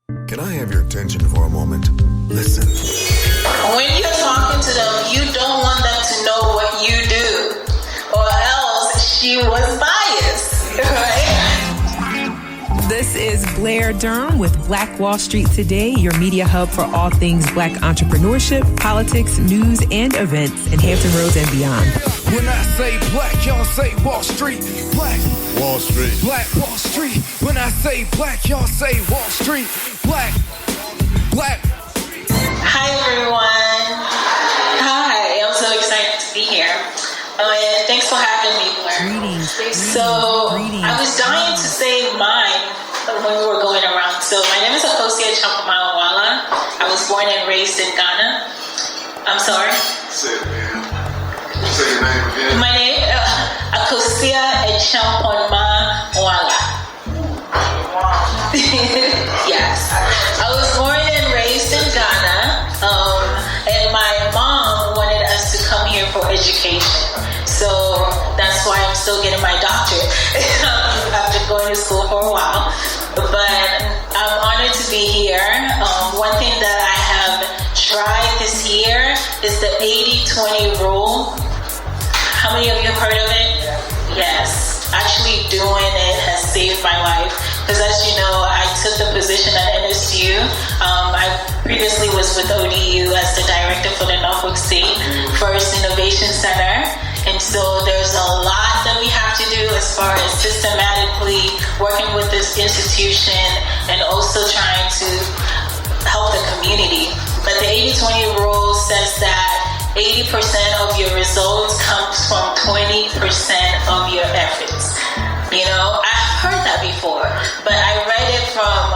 Can I have your attention for a moment? Listen. When you're talking to them, you don't want them to know what you do, or else she was biased, right? This is Blair Durham with Black Wall Street Today, your media hub for all things Black entrepreneurship, politics, news, and events in Hampton Roads and beyond. When I say black, y'all say Wall Street. Black Wall Street. Black Wall Street. When I say black, y'all say Wall Street. Black. Hi, everyone. Hi, I'm so excited to be here. And thanks for having me, Blair. Greetings. I was dying to say mine when we were going around. So my name is Akosua Acheamponmaa-Nwalla. I was born and raised in Ghana. I'm sorry? Say it again. Say your name again. My name is Akosua Acheamponmaa-Nwalla. Yes. I was born and raised in Ghana. And my mom wanted us to come here for education. So that's why I'm still getting my doctorate after going to school for a while. But I'm honored to be here. One thing that I have tried this year is the 80-20 rule. How many of you have heard of it? Yes. Actually doing it has saved my life. Because as you know, I took the position at NSU. I previously was with ODU as the director for the Norfolk State First Innovation Center. And so there's a lot that we have to do as far as systematically working with this institution and also trying to help the community. But the 80-20 rule says that 80% of your results comes from 20% of your efforts. You know, I've heard that before, but I read it from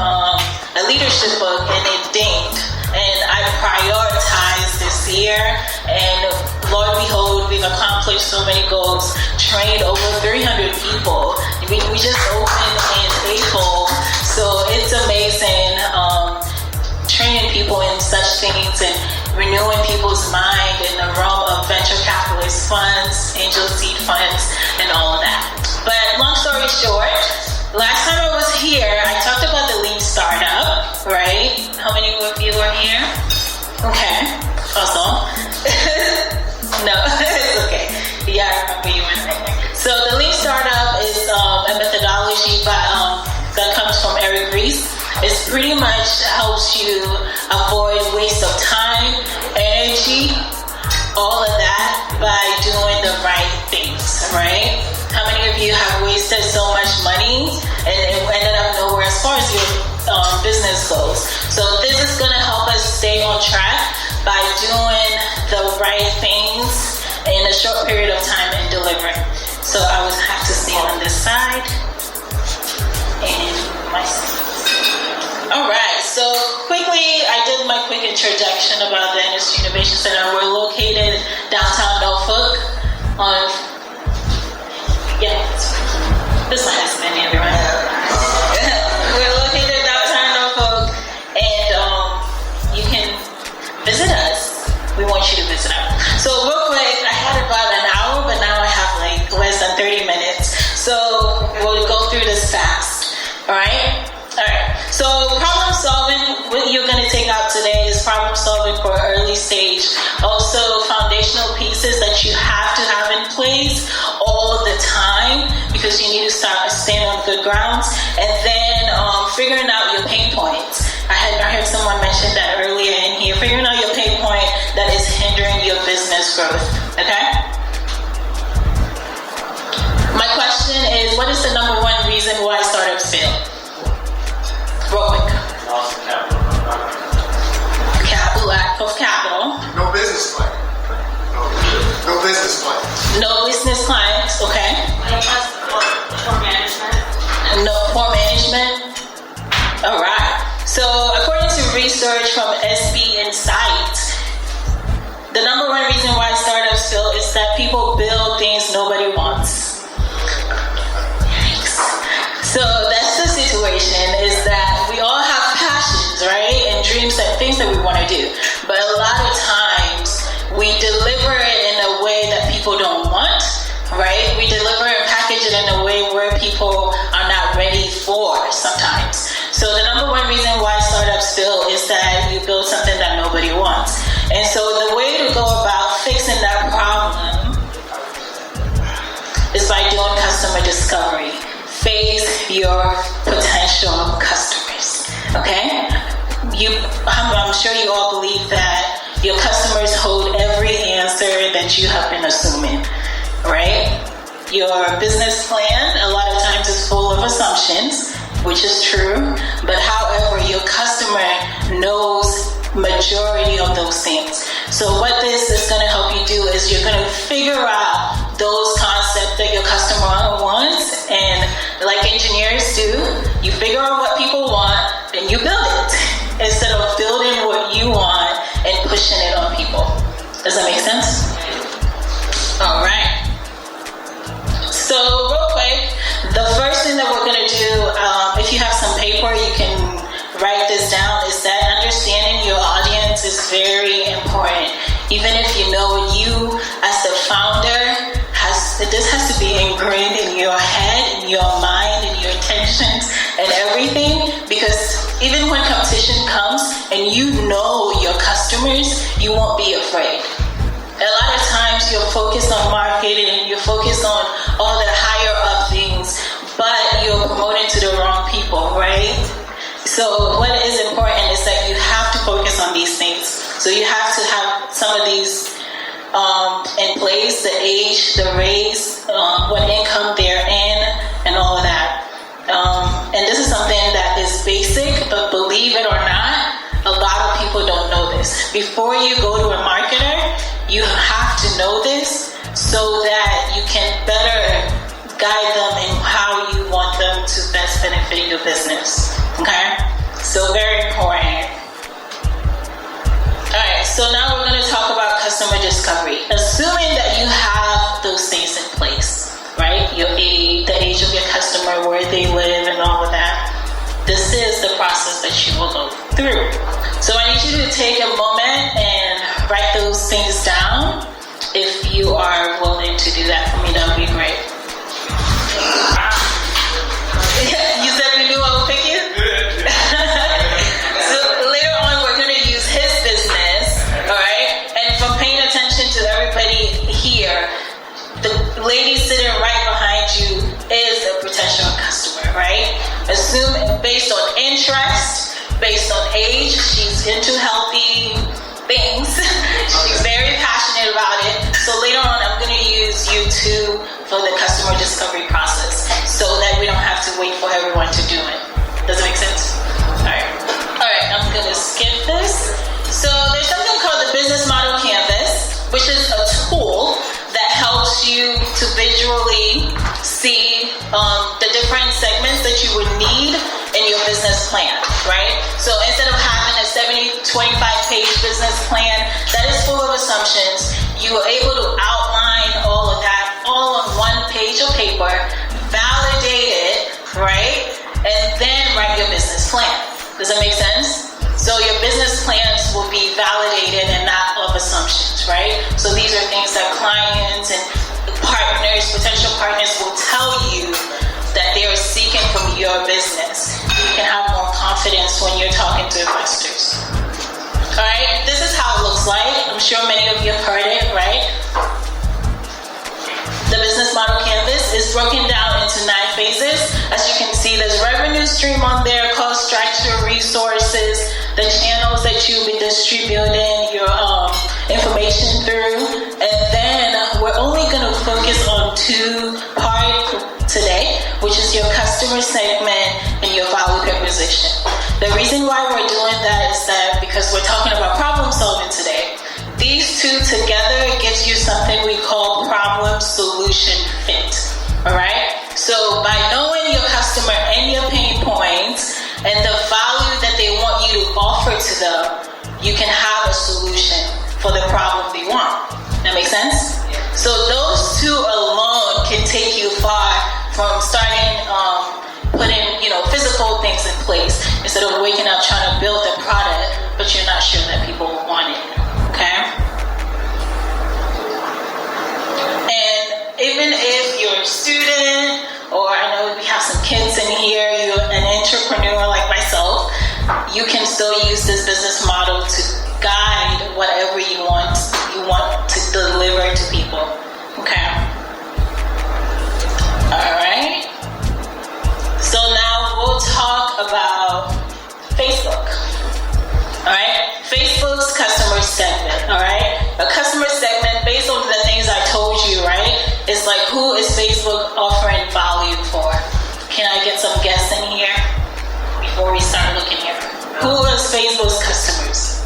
a leadership book and it dinged. And I prioritized this year, and Lord behold, we've accomplished so many goals, trained over 300 people. We just opened in April, so it's amazing training people in such things and renewing people's mind in the realm of venture capitalist funds, angel seed funds, and all of that. But long story short, last time I was here, I talked about the Lean Startup, right? How many of you are here? Okay, awesome. No, it's okay. Yeah, I remember you were there. So the Lean Startup is a methodology that comes from Eric Ries. It pretty much helps you avoid waste of time, energy, all of that by doing the right things, right? How many of you have wasted so much money and it ended up nowhere as far as your business goes? So this is going to help us stay on track by doing the right things in a short period of time and delivering. So I would have to stand on this side and my side. All right, so quickly, I did my quick introduction about the NSU Innovation Center. We're located downtown Norfolk this is my husband, everyone. We're located downtown Norfolk, and you can visit us. We want you to visit us. So real quick, I had about an hour, but now I have like less than 30 minutes. So we'll go through this fast, all right? All right, so problem solving, what you're going to take out today is problem solving for early stage. Also foundational pieces that you have to have in place all of the time because you need to stand on good grounds. And then figuring out your pain points. I heard someone mention that earlier in here. Figuring out your pain point that is hindering your business growth, okay? My question is, what is the number one reason why startups fail? Real quick. Lack of capital. No business plan. No business plan. No business clients, okay. Poor management. No poor management. All right. So according to research from SB Insight, the number one reason why startups fail is that people build things nobody wants. Yikes. So that's the situation, is that we all have passions, right? And dreams and things that we want to do. But a lot of times we deliver it in a way that people don't want, right? We deliver and package it in a way where people are not ready for sometimes. So the number one reason why startups And so the way to go about fixing that problem is by doing customer discovery. Face your potential customers, okay? I'm sure you all believe that your customers hold every answer that you have been assuming, right? Your business plan, a lot of times, is full of assumptions, which is true, but however, your customer knows majority of those things. So what this is going to help you do is you're going to figure out those concepts that your customer wants, and like engineers do, you figure out what people want and you build it instead of building what you want and pushing it on people. Does that make sense? All right. So real quick, the first thing that we're going to do, if you have some paper, you can write this down, is that understanding your audience is very important. Even if you know you as the founder, this has to be ingrained in your head, in your mind, in your intentions and everything, because even when competition comes and you know your customers, you won't be afraid. A lot of times you're focused on marketing, you're focused on all the higher up things, but you're promoting to the wrong people, right? So what is important is that you have to focus on these things. So you have to have some of these in place, the age, the race, what income they're in, and all of that. And this is something that is basic, but believe it or not, a lot of people don't know this. Before you go to a marketer, you have to know this so that you can better guide them in how you want them to best benefit your business. Okay? So very important. Alright, so now we're going to talk about customer discovery. Assuming that you have those things in place, right? Your age, the age of your customer, where they live, and all of that. This is the process that you will go through. So I need you to take a moment and write those things down. If you are willing to do that for me, that would be great. You said we knew I would pick you? So later on, we're going to use his business, all right? And from paying attention to everybody here, the lady sitting right behind you is a potential customer, right? Assume based on interest, based on age, she's into healthy things. She's very passionate about it. So later on, I'm going to use you too for the customer discovery process so that we don't have to wait for everyone to do it. Does it make sense? All right, I'm going to skip this. So there's something called the business model canvas, which is a tool that helps you to visually see the different segments that you would need in your business plan, right? So instead of having a 25-page business plan that is full of assumptions, you are able to outline all of that all on one page of paper, validate it, right? And then write your business plan. Does that make sense? So your business plans will be validated and not of assumptions, right? So these are things that clients and partners, potential partners will tell you that they are seeking from your business. You can have more confidence when you're talking to investors. All right, this is how it looks like. I'm sure many of you have heard it, right? The business model canvas is broken down into 9 phases. As you can see, there's revenue stream on there, cost structure, resources, the channels that you'll be distributing your information through. And then we're only going to focus on 2 parts today, which is your customer segment and your value proposition. The reason why we're doing that is that because we're talking about problem solving today. These 2 together gives you something we call problem-solution fit, all right? So by knowing your customer and your pain points and the value that they want you to offer to them, you can have a solution for the problem they want. That make sense? So those 2 alone can take you far from starting putting, physical things in place instead of waking up trying to build the product, but you're not sure that people want it. Okay? And even if you're a student, or I know we have some kids in here, you're an entrepreneur like myself, you can still use this business model to guide whatever you want to deliver to people. Okay. All right. So now we'll talk about Facebook. All right. Facebook's customer segment. All right. A customer segment based on the things I told you, right? It's like, who is Facebook offering value for? Can I get some guests in here before we start looking here? Who is Facebook's customers?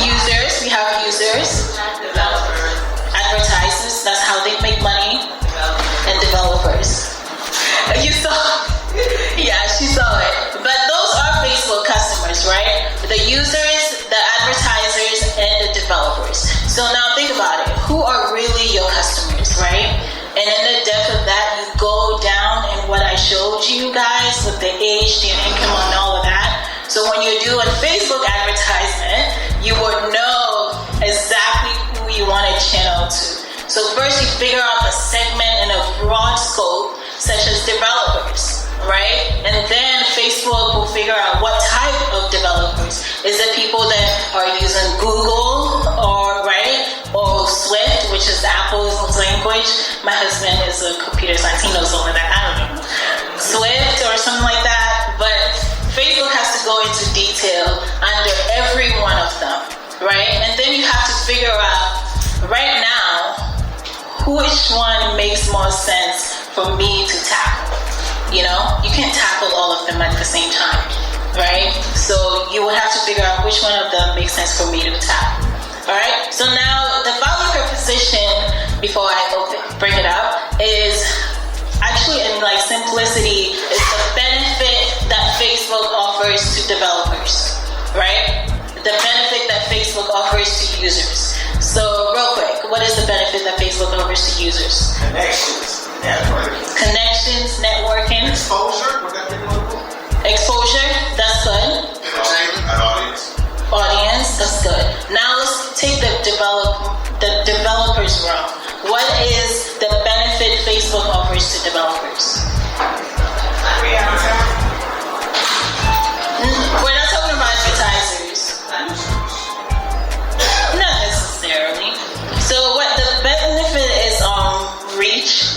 Users. We have users. Advertisers. That's how they make money. And developers. You saw? Yeah, she saw it. But those are Facebook customers, right? The users, the advertisers, and the developers. So now think about it. Who are really your customers, right? And in the depth of that, you go down in what I showed you guys with the age, the income, and all of that. So when you do a Facebook advertisement, you will know exactly who you want to channel to. So first you figure out the segment in a broad scope, such as developers, right? And then Facebook will figure out what type of developers. Is it people that are using Google or Swift, which is Apple's language? My husband is a computer science, he knows all of that. I don't know. Swift or something like that. But Facebook has to go into detail under every one of them, right? And then you have to figure out right now which one makes more sense for me to tackle. You know, you can't tackle all of them at the same time, right? So you will have to figure out which one of them makes sense for me to tackle. All right. So now the value proposition, before I bring it up, is actually in like simplicity, is the benefit that Facebook offers to developers, right? The benefit that Facebook offers to users. So real quick, what is the benefit that Facebook offers to users? Connections, networking. Exposure, would that be notable? Exposure, that's good. Entertainment, an audience. Audience, that's good. Now let's take the developer's realm. What is the benefit Facebook offers to developers? We're not talking about advertisers. Not necessarily. So what the benefit is reach.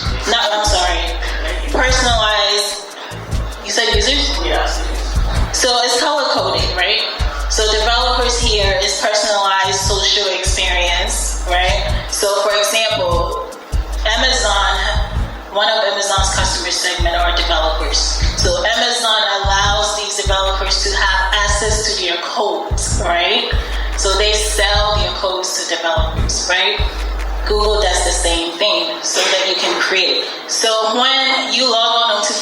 Personalized. You said users? Yes. So it's color coded, right? So developers here is personalized social experience, right? So for example, one of Amazon's customer segment are developers. So Amazon allows these developers to have access to their codes, right? So they sell their codes to developers, right? Google does the same thing so that you can create. So when you log on to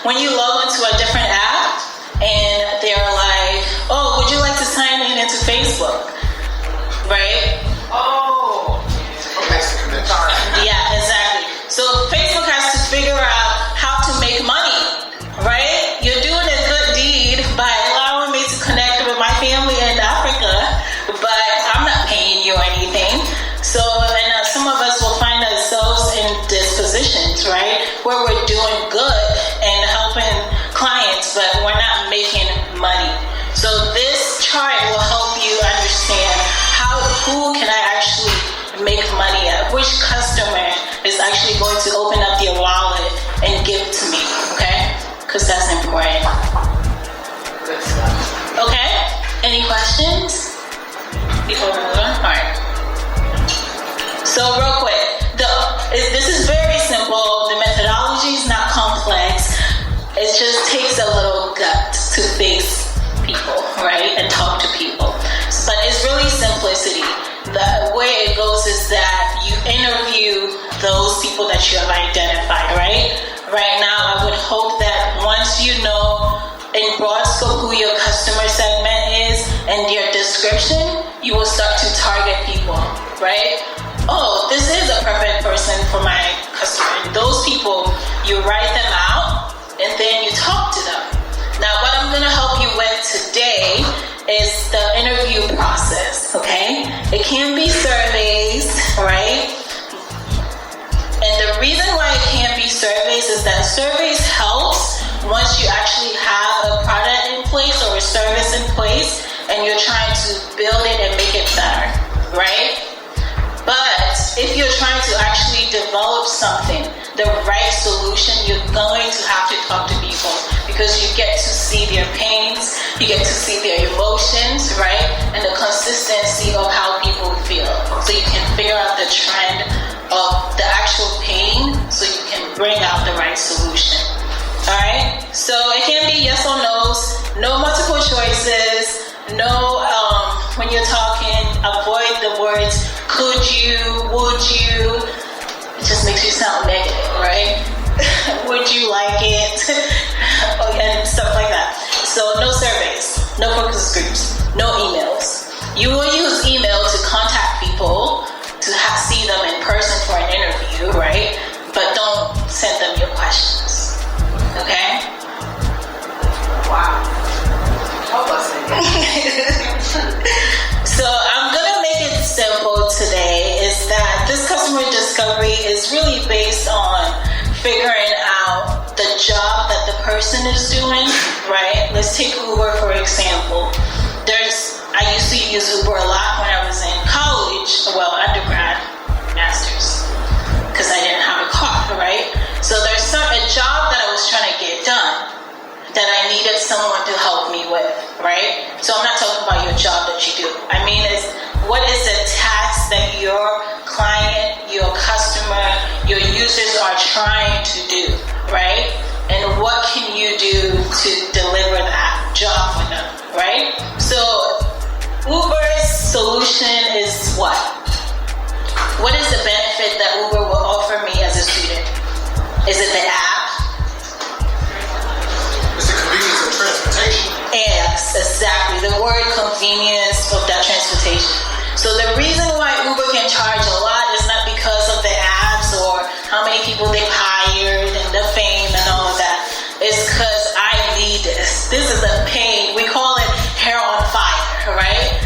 when you log into a different app and they're like, oh, would you like to sign into Facebook? Right? Oh. Okay, so connection. Yeah, exactly. So Facebook has to figure out how to make money, right? You're doing a good deed by allowing me to connect with my family in Africa, but I'm not paying you anything. So, and some of us will find ourselves in dispositions, right, where we're doing good and helping clients, but we're not making money. So this chart will help you understand who can I actually make money at, which customer is actually going to open up their wallet and give to me, okay? Because that's important. Okay? Any questions before we move on? All right. So real quick, this is very simple. The methodology is not complex. It just takes a little guts to face people, right, and talk to people. But it's really simplicity. The way it goes is that you interview those people that you have identified, right? Right now, I would hope that once you know in broad scope who your customer segment is and their description, you will start to target people, right? Oh, this is a perfect person for my customer. And those people, you write them out and then you talk to them. Now, what I'm going to help you with today is the interview process, okay? It can be surveys, right? And the reason why it can't be surveys is that surveys helps once you actually have a product in place or a service in place and you're trying to build it and make it better, right? But if you're trying to actually develop something, the right solution, you're going to have to talk to people because you get to see their pains, you get to see their emotions, right? And the consistency of how people feel. So you can figure out the trend of the actual pain so you can bring out the right solution. All right? So it can be yes or no's, no multiple choices, no, when you're talking, avoid the words could you, would you. It just makes you sound negative, right? Would you like it? And stuff like that. So no surveys, no focus groups, no emails. You will use email to contact people to see them in person for an interview, right? But don't send them your questions. Okay? Wow. Help us. So I'm gonna make it simple today. Is that this customer discovery is really based on figuring out the job that the person is doing, right? Let's take Uber for example. I used to use Uber a lot when I was in college, well, undergrad, master's, because I didn't have a car, right? So there's a job that I was trying to get done that I needed someone to help me with, right? So I'm not talking about your job that you do. I mean, what is the task that your client, your customer, your users are trying to do, right? And what can you do to deliver that job for them, right? So Uber's solution is what? What is the benefit that Uber will offer me as a student? Is it the app? It's the convenience of transportation. Yes, exactly. The word convenience of that transportation. So the reason why Uber can charge a lot is not because of the apps or how many people they've hired and the fame and all of that. It's because I need this. This is a pain. We call it hair on fire, right?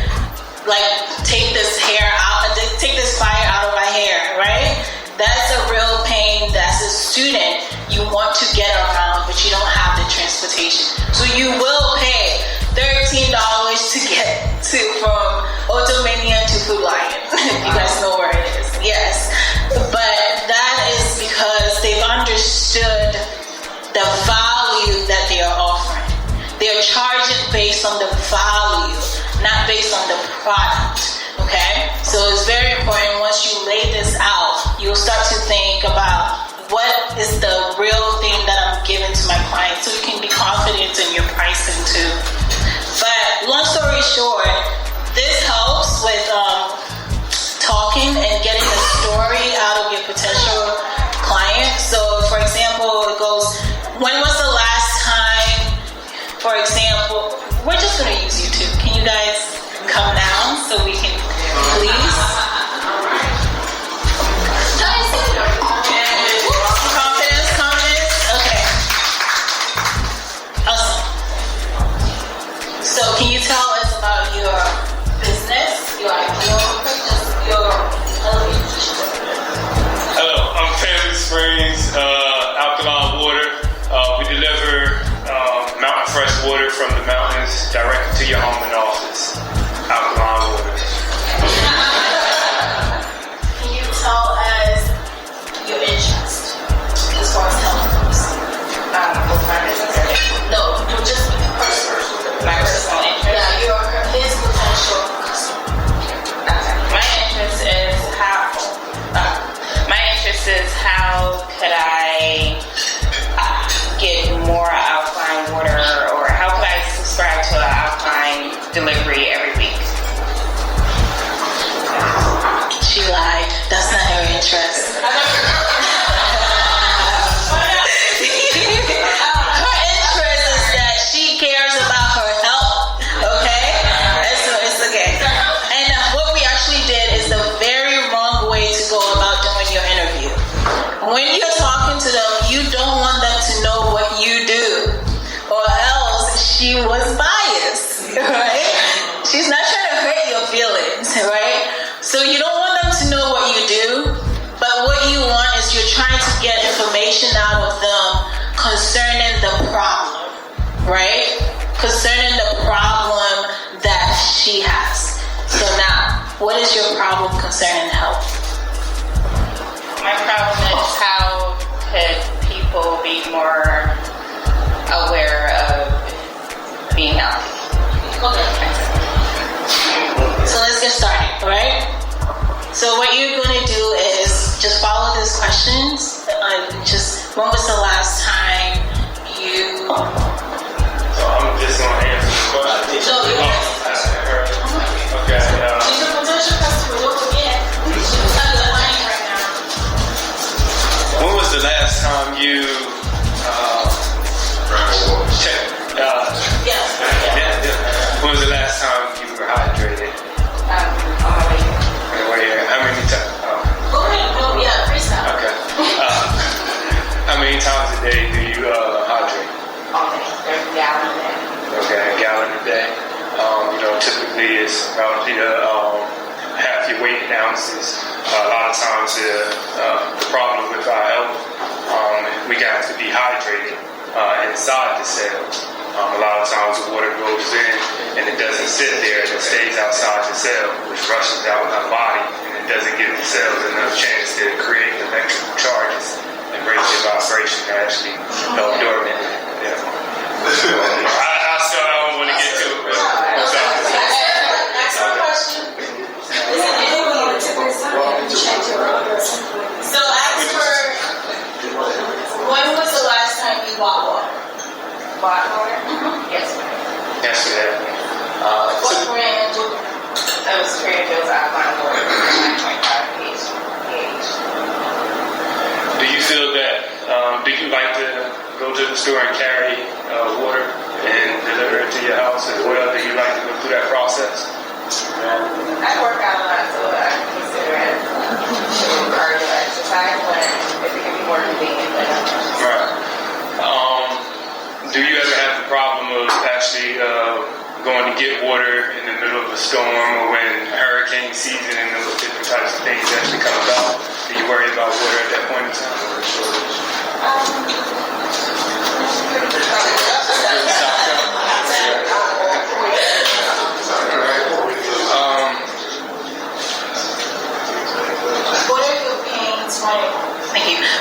Like take this fire out of my hair, right? That's a real pain. That's a student you want to get around, but you don't have the transportation. So you will pay $13 to get from Automania to Food Lion. You guys know where it is. Yes. But that is because they've understood the value that they are offering. They're charging based on the value, not based on the product. Okay? So it's very important once you lay this out, you'll start to think about what is the real thing that I'm giving to my client so you can be confident in your pricing too. But long story short, this helps with talking and getting the story out of your potential client. So for example, it goes, when was the last time, for example, we're just going to use YouTube. Can you guys come down so we can please? So can you tell us about your business, your ideal, your elevator? Hello, I'm Family Springs Alkaline Water. We deliver mountain fresh water from the mountains directly to your home and office. Alkaline water. Can you tell us your interest as far as health goes? My business? No, just My personal interest? Yeah, his potential customer. My interest is how could I get more alkaline water, or how could I subscribe to an alkaline delivery every week? She lied. That's not her interest. When you're talking to them, you don't want them to know what you do, or else she was biased, right? She's not trying to hurt your feelings, right? So you don't want them to know what you do, but what you want is you're trying to get information out of them concerning the problem, right? concerning the problem that she has. So now, what is your problem concerning health? My problem is how could people be more aware of being healthy? Okay. So let's get started, all right? So what you're going to do is just follow these questions. When was the last time you... So I'm just going to answer the question. Okay. She's a potential customer, don't forget. She's on the line right now. When was the last time you checked? Yes. Yeah. When was the last time you were hydrated? How many times? Go ahead. No, yeah, freestyle. Okay. How many times a day do you hydrate? All day. There's a gallon a day. Okay, a gallon a day. Typically it's roughly half your weight in ounces. A lot of times the problem with our health, we got to be hydrated inside the cells. A lot of times the water goes in and it doesn't sit there, it stays outside the cell, which rushes out with our body, and it doesn't give the cells enough chance to create electrical charges and raise your vibration to actually help dormant. Yeah. I don't want to get to it, but I'm sorry. Ask my question. So ask for, when was the last time you bought water? Bought water? Yes. Yesterday. What brand? That was Trader Joe's alkaline water, 9.5 pH. Do you feel that, do you like to go to the store and carry water and deliver it to your house as well? Do you like to go through that process? I work out a lot, so I consider it cardio exercise, but if it can be more convenient, then Right. Do you ever have the problem of actually going to get water in the middle of a storm or when hurricane season and those different types of things actually come about? Do you worry about water at that point in time?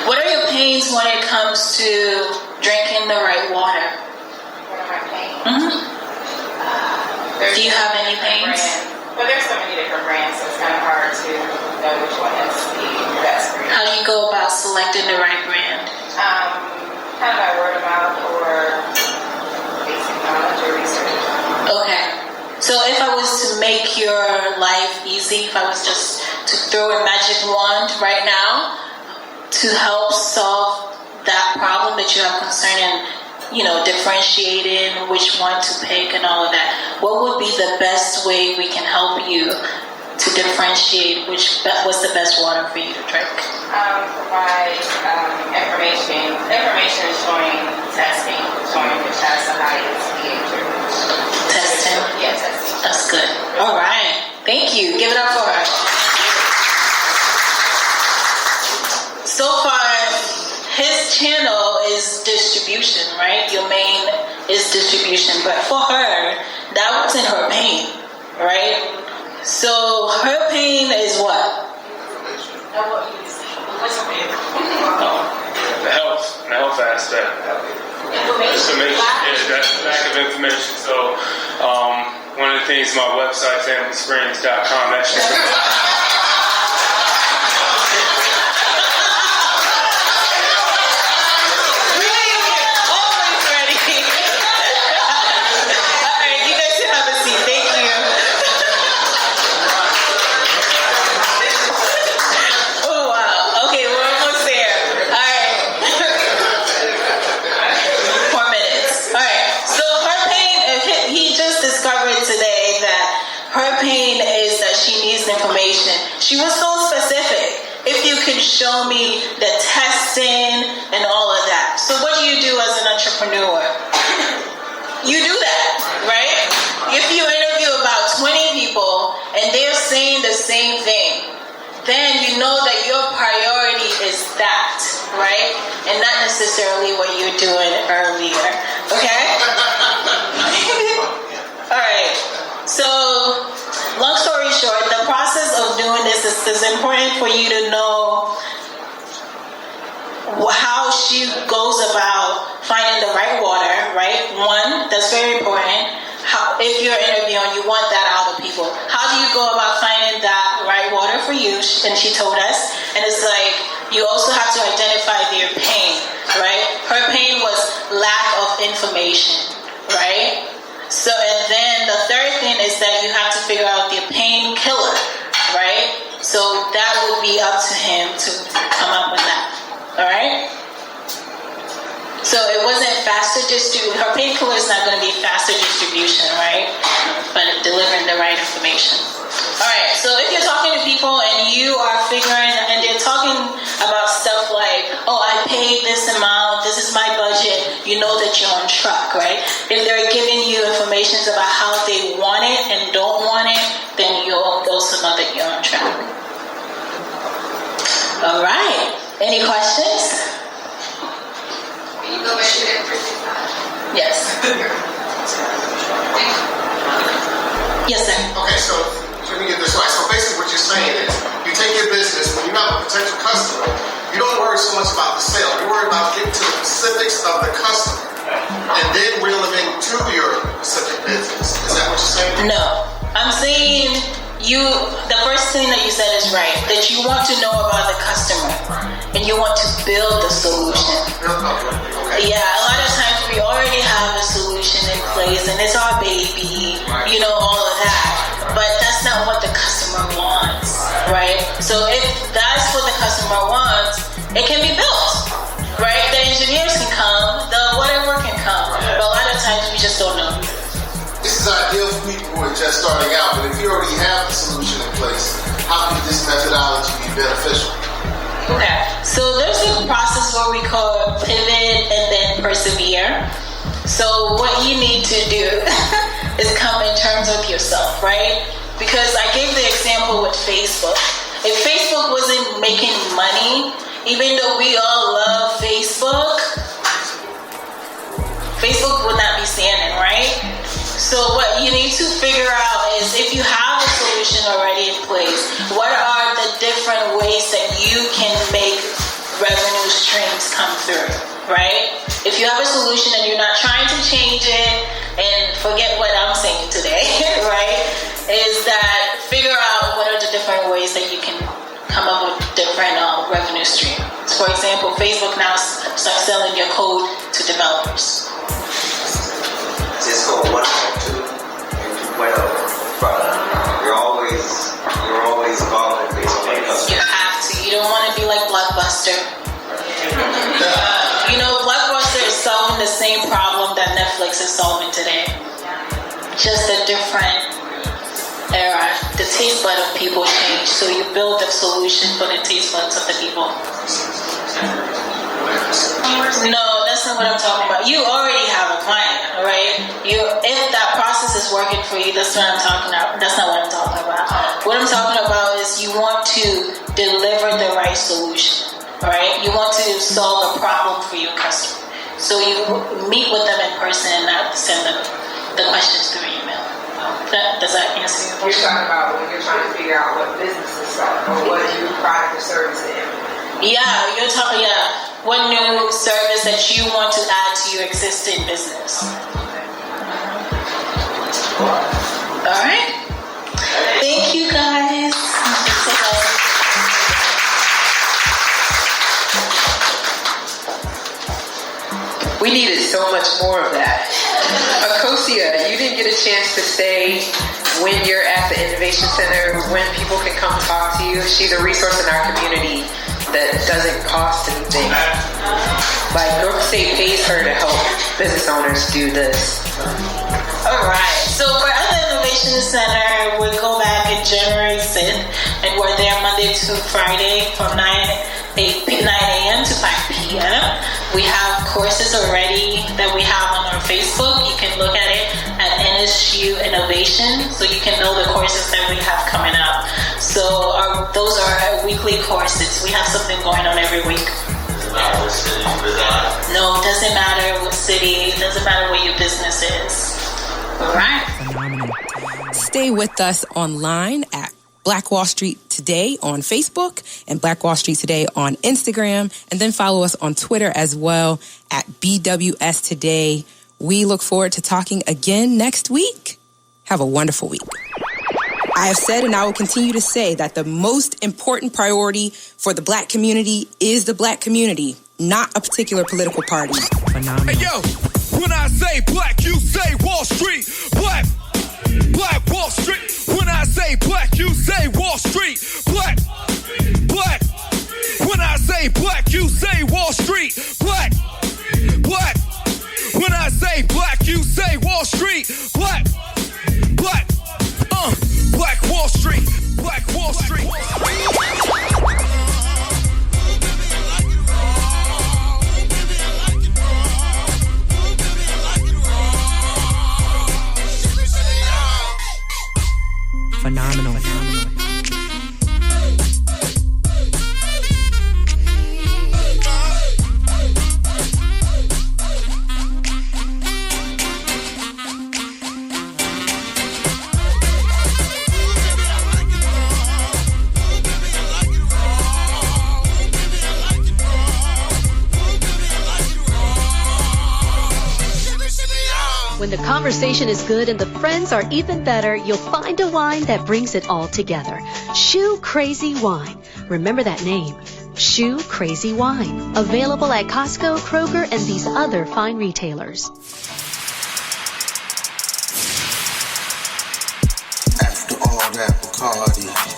What are your pains when it comes to drinking the right water? What am I paying? Do you have any pains? Well, there's so many different brands, so it's kind of hard to know which one is the best for you. How do you go about selecting the right brand? Kind of by word of mouth or basic knowledge or research. Okay. So if I was to make your life easy, if I was just to throw a magic wand right now to help solve that problem that you have concerning, differentiating which one to pick and all of that, what would be the best way we can help you to differentiate what's the best water for you to drink? Provide information showing testing, showing which has the highest pH. Testing? Yeah, testing. That's good. All right. Thank you. Give it up for her. So far, his channel is distribution, right? Your main is distribution. But for her, that wasn't her pain, right? So her pain is what? What's her pain? The health aspect. Information. Yeah, that's lack of information. So one of the things my website, familysprings.com, actually. She was so specific. If you could show me the testing and all of that. So what do you do as an entrepreneur? You do that, right? If you interview about 20 people and they're saying the same thing, then you know that your priority is that, right? And not necessarily what you're doing earlier, okay? it's important for you to know how she goes about finding the right water, right? One, that's very important. If you're interviewing, you want that out of people. How do you go about finding that right water for you? And she told us. And it's like, you also have to identify their pain, right? Her pain was lack of information, right? So, and then the third thing is that you have to figure out the painkiller, right? So that would be up to him to come up with that, all right? So it wasn't faster distribution. Her painkiller is not going to be faster distribution, right? But delivering the right information. All right, so if you're talking to people and you are figuring, and they're talking about stuff like, oh, I paid this amount, this is my budget, you know that you're on track, right? If they're giving you information about how they want it and don't want it, then you'll also know that you're on track. All right, any questions? You go back to that person. Yes. Yes, sir. Okay, so let me get this right. So basically what you're saying is, you take your business, when you have a potential customer, you don't worry so much about the sale. You worry about getting to the specifics of the customer and then reel them into your specific business. Is that what you're saying? No. I'm saying the first thing that you said is right, that you want to know about the customer and you want to build the solution. Okay. Yeah, a lot of times we already have a solution in place and it's our baby, all of that. But that's not what the customer wants, right? So if that's what the customer wants, it can be built, right? The engineers can come, the whatever can come. But a lot of times we just don't know. This is ideal for people who are just starting out, but if you already have the solution in place, how can this methodology be beneficial? Okay, so there's a process where we call pivot and then persevere. So what you need to do is come in terms of yourself, right? Because I gave the example with Facebook. If Facebook wasn't making money, even though we all love Facebook, Facebook would not be standing, right? So what you need to figure out is, if you have a solution already in place, what are the different ways that you can make revenue streams come through, right? If you have a solution and you're not trying to change it, and forget what I'm saying today, right, is that figure out what are the different ways that you can come up with different revenue streams. For example, Facebook now starts selling your code to developers. Cisco 1.2 and 2.0 product. You're always evolving based on your customer. You have to. You don't want to be like Blockbuster. Blockbuster is solving the same problem that Netflix is solving today. Just a different era. The taste bud of people change, so you build the solution for the taste buds of the people. No, that's not what I'm talking about. You already have a client, right? If that process is working for you, that's what I'm talking about. That's not what I'm talking about. What I'm talking about is you want to deliver the right solution, right? You want to solve a problem for your customer. So you meet with them in person and not send them the questions through email. Does that answer your question? You're talking about when you're trying to figure out what business is starting or what new product or service to implement. Yeah, you're talking, what new service that you want to add to your existing business. All right. Thank you, guys. We needed so much more of that. Akosua, you didn't get a chance to say when you're at the Innovation Center, when people can come talk to you. She's a resource in our community that doesn't cost anything. Like, Norfolk State pays her to help business owners do this. All right. So for other Innovation Center, we'll go back in January 6th, and we're there Monday to Friday from 9 a.m. to 5 p.m. We have courses already that we have on our Facebook. You can look at it at NSU Innovation, so you can know the courses that we have coming up. So those are our weekly courses. We have something going on every week. No, it doesn't matter what city. It doesn't matter where your business is. All right. Phenomenal. Stay with us online at Black Wall Street Today on Facebook and Black Wall Street Today on Instagram. And then follow us on Twitter as well at BWS Today. We look forward to talking again next week. Have a wonderful week. I have said and I will continue to say that the most important priority for the Black community is the Black community, not a particular political party. Phenomenal. Hey, yo, when I say black, you say Wall Street. Black, Black Wall Street. When I say black, you say Wall Street. Black, Black. When I say black, you say Wall Street. Black, Black. When I say black, you say Wall Street. Black, Black. Black Wall Street, Black Wall Street. Phenomenal. When the conversation is good and the friends are even better, you'll find a wine that brings it all together. Shoe Crazy Wine. Remember that name. Shoe Crazy Wine. Available at Costco, Kroger, and these other fine retailers. After all that Bacardi.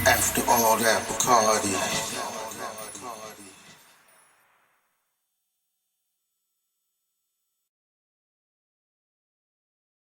After all that Bacardi.